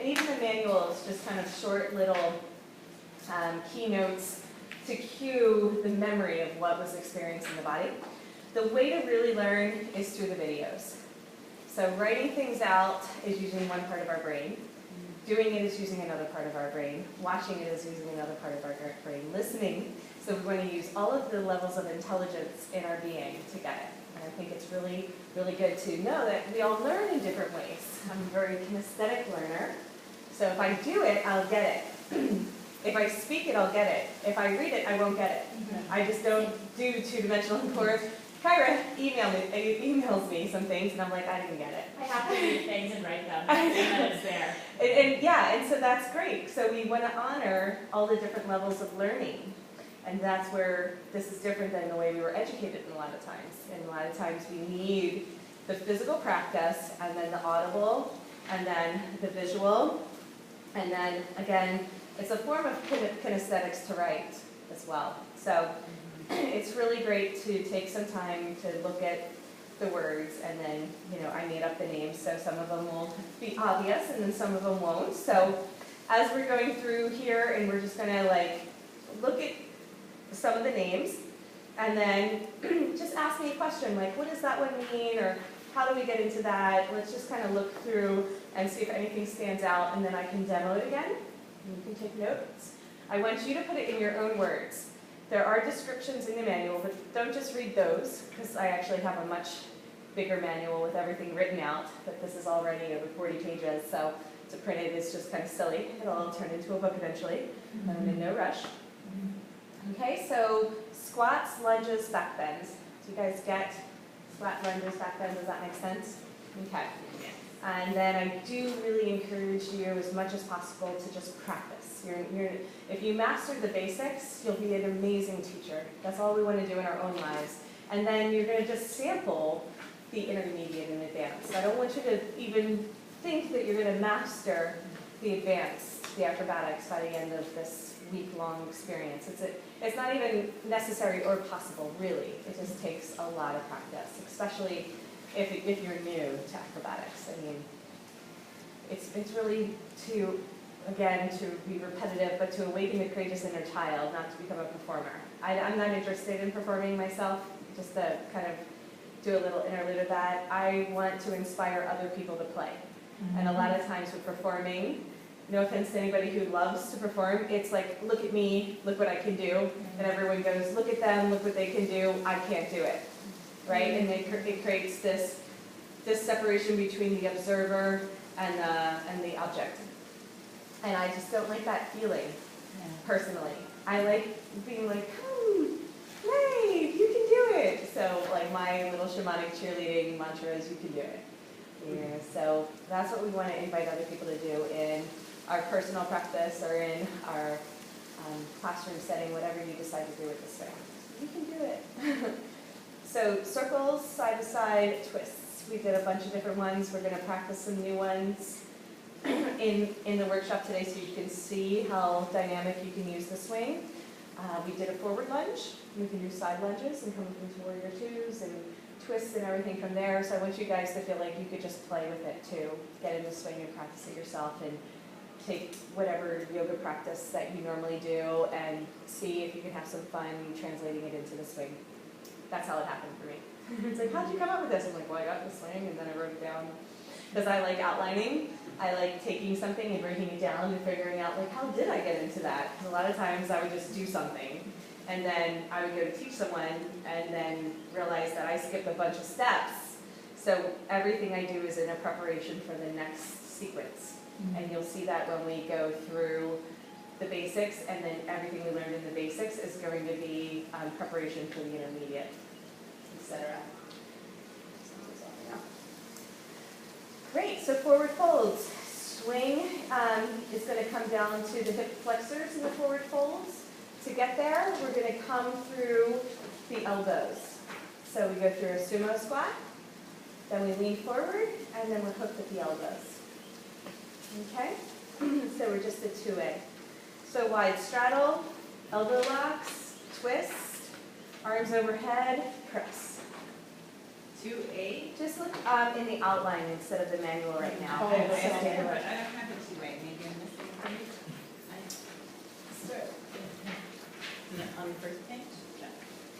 And even the manual is just kind of short little keynotes to cue the memory of what was experienced in the body. The way to really learn is through the videos. So writing things out is using one part of our brain. Doing it is using another part of our brain. Watching it is using another part of our brain. Listening, so we want to use all of the levels of intelligence in our being to get it. And I think it's really, really good to know that we all learn in different ways. I'm a very kinesthetic learner. So if I do it, I'll get it. If I speak it, I'll get it. If I read it, I won't get it. I just don't do two-dimensional chords. Kyra emails me some things, and I'm like, I didn't get it. I have to read things and write them, and it's there. And so that's great. So we want to honor all the different levels of learning. And that's where this is different than the way we were educated in a lot of times. And a lot of times we need the physical practice, and then the audible, and then the visual, and then, again, it's a form of kinesthetics to write as well. So it's really great to take some time to look at the words, and then, I made up the names, so some of them will be obvious, and then some of them won't. So as we're going through here, and we're just going to look at some of the names, and then just ask me a question, like, what does that one mean, or how do we get into that? Let's just kind of look through and see if anything stands out, and then I can demo it again. You can take notes. I want you to put it in your own words. There are descriptions in the manual, but don't just read those, because I actually have a much bigger manual with everything written out, but this is already over 40 pages, so to print it is just kind of silly. It'll all turn into a book eventually, and I'm in no rush. Okay, so squats, lunges, back bends. Do you guys get squat, lunges, back bends? Does that make sense? Okay. And then I do really encourage you as much as possible to just practice. If you master the basics, you'll be an amazing teacher. That's all we want to do in our own lives. And then you're going to just sample the intermediate and advanced. I don't want you to even think that you're going to master the advanced, the acrobatics, by the end of this week-long experience. It's not even necessary or possible, really. It just takes a lot of practice, especially if you're new to acrobatics. I mean, it's really to be repetitive, but to awaken the courageous inner child, not to become a performer. I'm not interested in performing myself, just to kind of do a little interlude of that. I want to inspire other people to play. And a lot of times with performing, no offense to anybody who loves to perform, it's like, look at me, look what I can do. And everyone goes, look at them, look what they can do, I can't do it. Right? And it creates this separation between the observer and the object. And I just don't like that feeling, personally. I like being like, yay, you can do it. So like my little shamanic cheerleading mantra is, you can do it. So that's what we want to invite other people to do in our personal practice or in our classroom setting, whatever you decide to do with this thing. You can do it. So circles, side to side, twists. We did a bunch of different ones. We're going to practice some new ones in the workshop today so you can see how dynamic you can use the swing. We did a forward lunge. We can do side lunges and come up into warrior twos and twists and everything from there. So I want you guys to feel like you could just play with it too. Get in the swing and practice it yourself, and take whatever yoga practice that you normally do and see if you can have some fun translating it into the swing. That's how it happened for me. It's like, how'd you come up with this? I'm like, well, I got the swing, and then I wrote it down. Because I like outlining. I like taking something and breaking it down and figuring out, like, how did I get into that? And a lot of times I would just do something, and then I would go to teach someone, and then realize that I skipped a bunch of steps. So everything I do is in a preparation for the next sequence. And you'll see that when we go through the basics, and then everything we learned in the basics is going to be preparation for the intermediate, etc. Great, so forward folds. Swing is going to come down to the hip flexors in the forward folds. To get there, we're going to come through the elbows. So we go through a sumo squat, then we lean forward, and then we're hooked at the elbows. Okay? So we're just a 2A. So wide straddle, elbow locks, twist, arms overhead, press. 2A? Just look in the outline instead of the manual right now. Oh, okay. I don't have the 2A.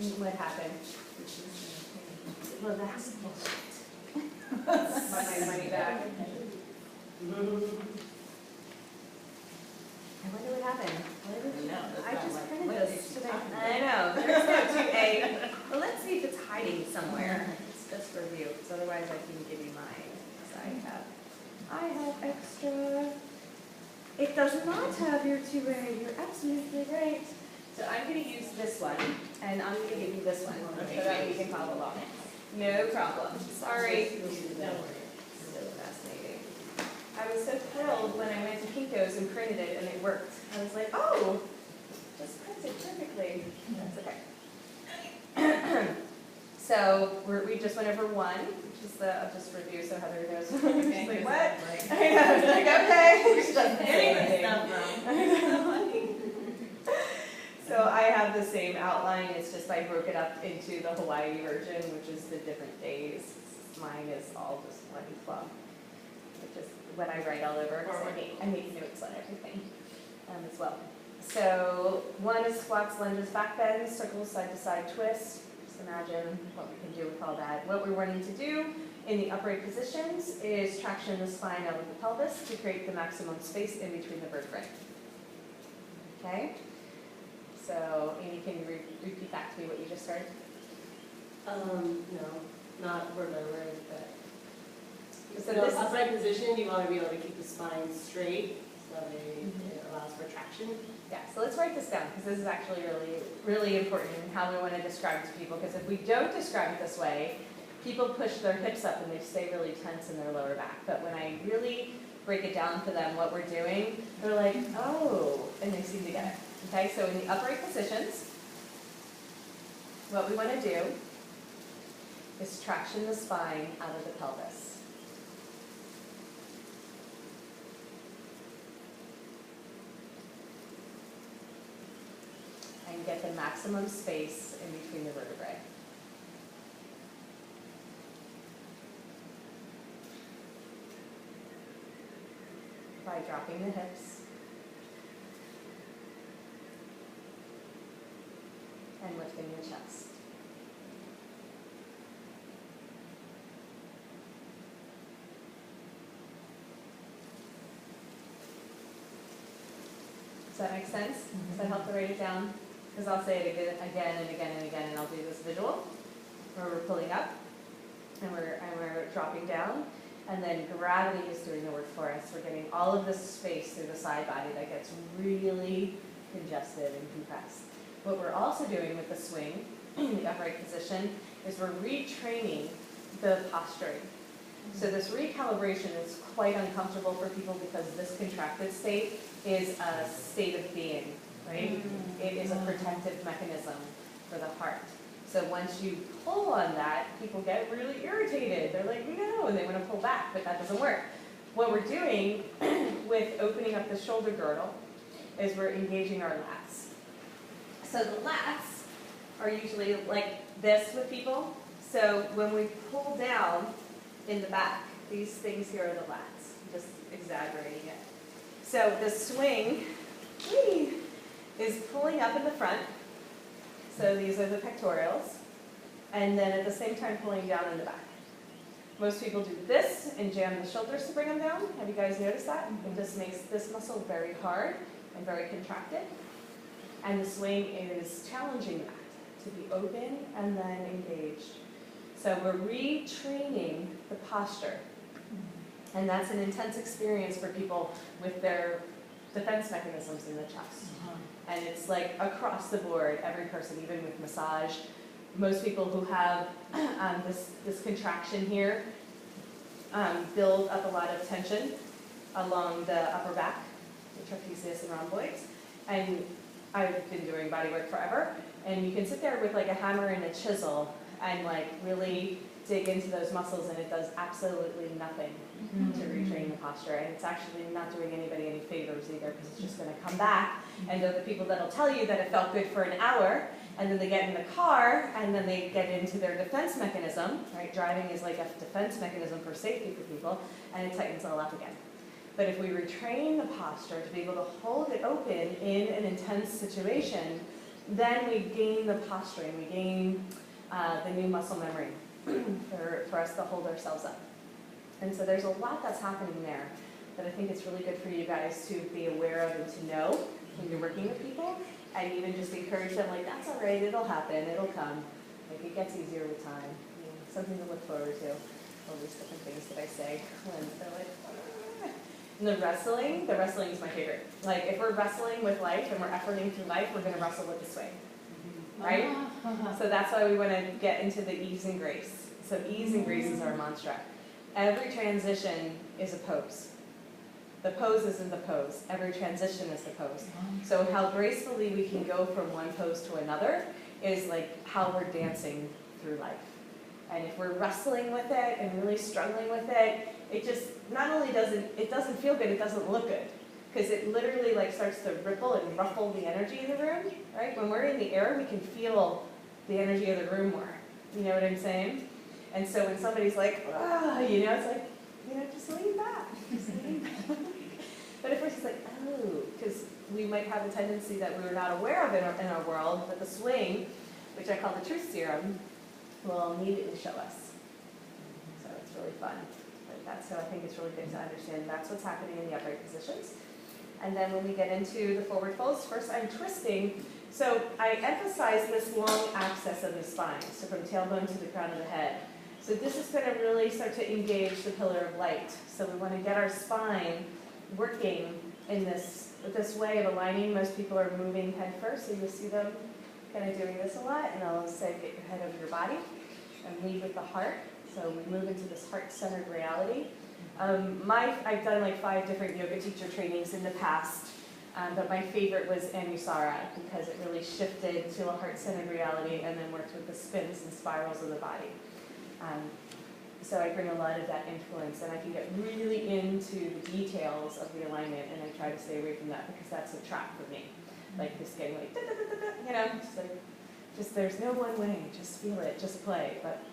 What happened? Well, that's bullshit. Want my money back. I wonder what happened. I just printed this today. I know, there's no 2A. Well, let's see if it's hiding somewhere. It's just for you, because otherwise I can give you mine. Because I have extra. It does not have your 2A. You're absolutely right. So I'm going to use this one, and I'm going to give you this one, so that we can follow along. No problem. Sorry. So fascinating. I was so thrilled when I went to Kinko's and printed it, and it worked. I was like, oh, just printed perfectly. That's okay. So we just went over one, which is I'll just review so Heather knows. She's like, what? I know. She's like, okay. She doesn't say anything. So I have the same outline. It's just I broke it up into the Hawaii version, which is the different days. Mine is all just one club, which is what I write all over. I make notes on everything as well. So one is squats, lunges, back bends, circles, side to side twist. Just imagine what we can do with all that. What we're wanting to do in the upright positions is traction the spine out of the pelvis to create the maximum space in between the vertebrae. Okay? So, Amy, can you repeat back to me what you just started? No, not word by word, but. So In the this upright position, you want to be able to keep the spine straight, so it allows for traction. Yeah, so let's write this down, because this is actually really, really important in how we want to describe it to people, because if we don't describe it this way, people push their hips up and they stay really tense in their lower back. But when I really break it down for them what we're doing, they're like, oh, and they seem to get it. Okay, so in the upright positions, what we want to do is traction the spine out of the pelvis. And get the maximum space in between the vertebrae. By dropping the hips and lifting the chest. Does that make sense? Does that help to write it down? Because I'll say it again and again and again, and I'll do this visual where we're pulling up and we're dropping down, and then gravity is doing the work for us. We're getting all of this space through the side body that gets really congested and compressed. What we're also doing with the swing, in the upright position, is we're retraining the posturing. So this recalibration is quite uncomfortable for people because this contracted state is a state of being, right? It is a protective mechanism for the heart. So once you pull on that, people get really irritated. They're like, no, and they want to pull back, but that doesn't work. What we're doing with opening up the shoulder girdle is we're engaging our lats. So the lats are usually like this with people. So when we pull down in the back, these things here are the lats. I'm just exaggerating it. So the swing is pulling up in the front. So these are the pectorals. And then at the same time pulling down in the back. Most people do this and jam the shoulders to bring them down. Have you guys noticed that? It just makes this muscle very hard and very contracted. And the swing is challenging that to be open and then engaged. So we're retraining the posture. And that's an intense experience for people with their defense mechanisms in the chest. And it's like across the board, every person, even with massage. Most people who have this contraction here build up a lot of tension along the upper back, the trapezius and rhomboids. And I've been doing body work forever. And you can sit there with like a hammer and a chisel and like really dig into those muscles, and it does absolutely nothing to retrain the posture. And it's actually not doing anybody any favors either, because it's just going to come back. And they're the people that'll tell you that it felt good for an hour, and then they get in the car, and then they get into their defense mechanism, right? Driving is like a defense mechanism for safety for people, and it tightens all up again. But if we retrain the posture to be able to hold it open in an intense situation, then we gain the posturing, we gain the new muscle memory for us to hold ourselves up. And so there's a lot that's happening there that I think it's really good for you guys to be aware of and to know when you're working with people, and even just encourage them, like, that's all right, it'll happen, it'll come. Like, it gets easier with time. You know, something to look forward to. All these different things that I say when they're like, ah. And the wrestling is my favorite. Like, if we're wrestling with life and we're efforting through life, we're going to wrestle with the swing. Right? So that's why we want to get into the ease and grace. So ease and grace is our mantra. Every transition is a pose. The pose isn't the pose. Every transition is the pose. So how gracefully we can go from one pose to another is like how we're dancing through life. And if we're wrestling with it and really struggling with it, it just not only doesn't feel good, it doesn't look good. Because it literally like starts to ripple and ruffle the energy in the room, right? When we're in the air, we can feel the energy of the room more. You know what I'm saying? And so when somebody's like, ah, you know, it's like, you know, just lean back. Just lean back. But if we're just like, oh, because we might have a tendency that we were not aware of in our world, but the swing, which I call the truth serum, will immediately show us. So it's really fun. So I think it's really good to understand that's what's happening in the upright positions. And then when we get into the forward folds, first I'm twisting. So I emphasize this long axis of the spine, so from tailbone to the crown of the head. So this is going to really start to engage the pillar of light. So we want to get our spine working in this way of aligning. Most people are moving head first, so you'll see them kind of doing this a lot. And I'll say get your head over your body and lead with the heart. So we move into this heart-centered reality. I've done like 5 different yoga teacher trainings in the past, but my favorite was Anusara because it really shifted to a heart-centered reality and then worked with the spins and spirals of the body. So I bring a lot of that influence, and I can get really into the details of the alignment, and I try to stay away from that because that's a trap for me. Like just getting like, da, da, da, da, da, you know, just there's no one way, just feel it, just play. But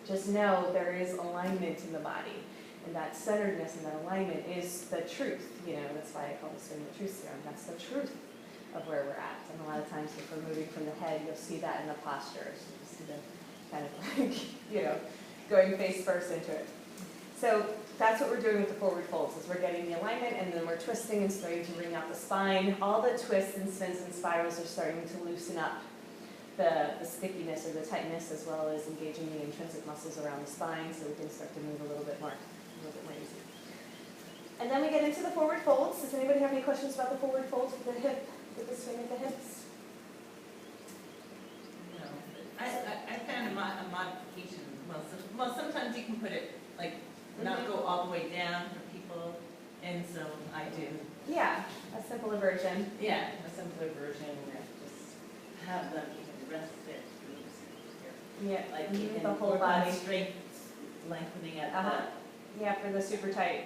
just know there is alignment in the body, and that centeredness and that alignment is the truth. You know, that's why I call this swing the truth serum. That's the truth of where we're at. And a lot of times if we're moving from the head, you'll see that in the posture. So you see the kind of like, you know, going face first into it. So that's what we're doing with the forward folds, is we're getting the alignment and then we're twisting and starting to bring out the spine. All the twists and spins and spirals are starting to loosen up the stickiness or the tightness, as well as engaging the intrinsic muscles around the spine so we can start to move a little bit more easy. And then we get into the forward folds. Does anybody have any questions about the forward folds with the hip, with the swing of the hips? No. I found a modification. Well, sometimes you can put it, like, not go all the way down for people, and so I do. Yeah, a simpler version. Yeah, a simpler version that just have them even rest it. Yeah, Like you can the whole work on body. strength, lengthening at Uh-huh. Yeah, for the super tight.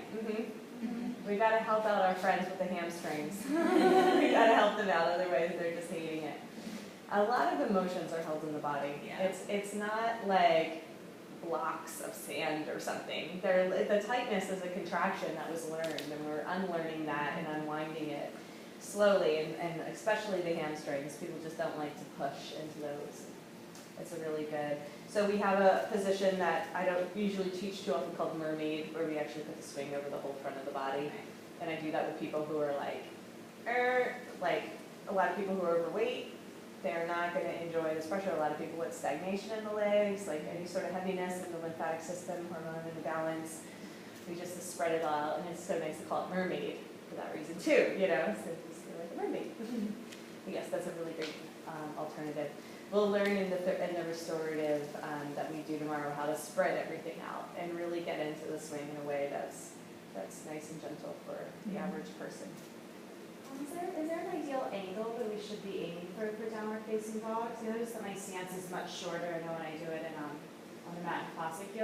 We gotta help out our friends with the hamstrings. We gotta help them out, otherwise they're just hating it. A lot of emotions are held in the body. Yeah. It's not like blocks of sand or something. The tightness is a contraction that was learned, and we're unlearning that and unwinding it slowly, and especially the hamstrings. People just don't like to push into those. It's a really good. So we have a position that I don't usually teach too often called mermaid, where we actually put the swing over the whole front of the body. And I do that with people who are like a lot of people who are overweight. They're not going to enjoy this pressure. A lot of people with stagnation in the legs, like any sort of heaviness in the lymphatic system, hormone imbalance. We just spread it all out, and it's so nice to call it mermaid for that reason too, you know, so you just feel like a mermaid. But yes, that's a really great alternative. We'll learn in the restorative that we do tomorrow how to spread everything out and really get into the swing in a way that's nice and gentle for the average person. Is there an ideal angle that we should be aiming for downward facing dogs? I notice that my stance is much shorter. I know when I do it on the mat in classic yoga.